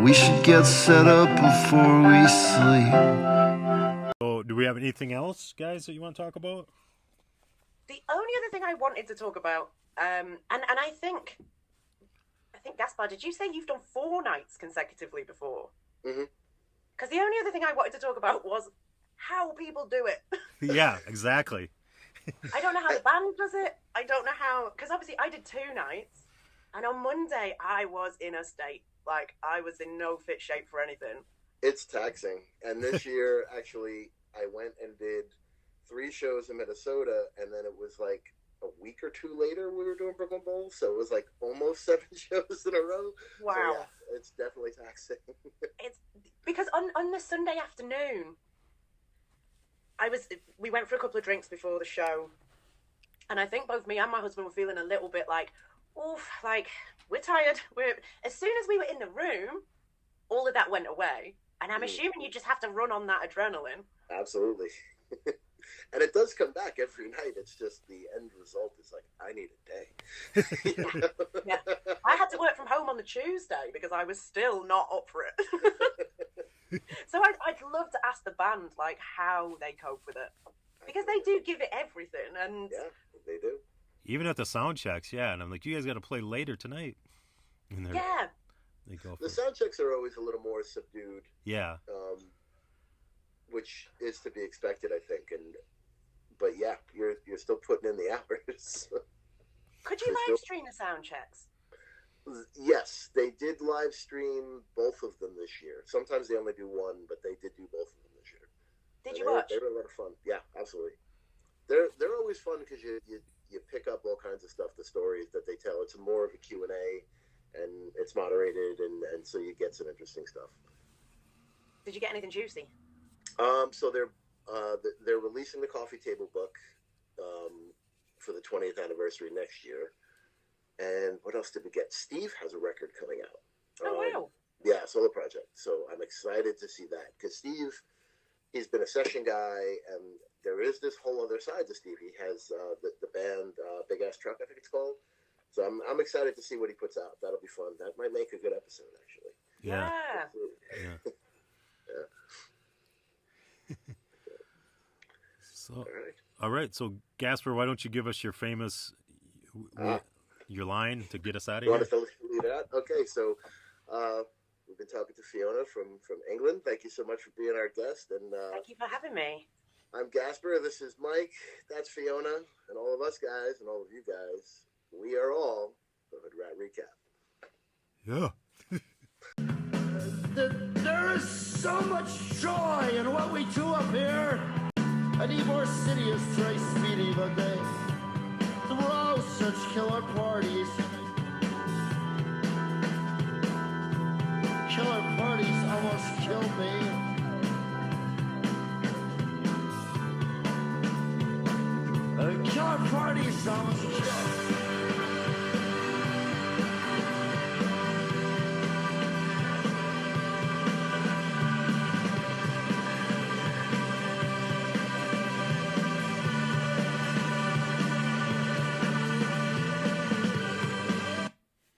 We should get set up before we sleep. So, do we have anything else, guys, that you want to talk about? The only other thing I wanted to talk about, and I think Gaspar, did you say you've done 4 nights consecutively before? Mm-hmm. Because the only other thing I wanted to talk about was how people do it. Yeah, exactly. I don't know how the band does it. I don't know how... Because obviously I did 2 nights, and on Monday I was in a state. Like, I was in no fit shape for anything. It's taxing. And this year, actually, I went and did 3 shows in Minnesota, and then it was like a week or 2 later we were doing Brooklyn Bowl, so it was like almost 7 shows in a row. Wow. So, yeah, it's definitely taxing. It's because on the Sunday afternoon, we went for a couple of drinks before the show, and I think both me and my husband were feeling a little bit like, oof, like, we're tired. As soon as we were in the room, all of that went away, and I'm assuming you just have to run on that adrenaline. Absolutely. And it does come back every night. It's just the end result is like, I need a day. Yeah. I had to work from home on the Tuesday because I was still not up for it. So I'd love to ask the band, like, how they cope with it. Because they do give it everything. And yeah, they do. Even at the sound checks, yeah. And I'm like, you guys got to play later tonight. And they go for The sound checks are always a little more subdued. Yeah. Which is to be expected, I think. But yeah, you're still putting in the hours. Could you live stream the sound checks? Yes, they did live stream both of them this year. Sometimes they only do one, but they did do both of them this year. Did you watch? They were a lot of fun. Yeah, absolutely. They're always fun because you you pick up all kinds of stuff, the stories that they tell. It's more of a Q&A, and it's moderated, and so you get some interesting stuff. Did you get anything juicy? So they're releasing the coffee table book for the 20th anniversary next year. And what else did we get? Steve has a record coming out. Oh, wow. Yeah, solo project. So I'm excited to see that because Steve, he's been a session guy, and there is this whole other side to Steve. He has the band Big Ass Truck, I think it's called. So I'm excited to see what he puts out. That'll be fun. That might make a good episode, actually. Yeah. Yeah. So, all right. So, Gaspar, why don't you give us your famous your line to get us out of here? You want to lead out? Okay, so we've been talking to Fiona from England. Thank you so much for being our guest. And thank you for having me. I'm Gaspar. This is Mike. That's Fiona. And all of us guys and all of you guys, we are all the Hood Rat Recap. Yeah. There is so much joy in what we do up here. And Ybor City is very speedy, but they throw such killer parties. Killer parties almost killed me. Killer parties almost killed me.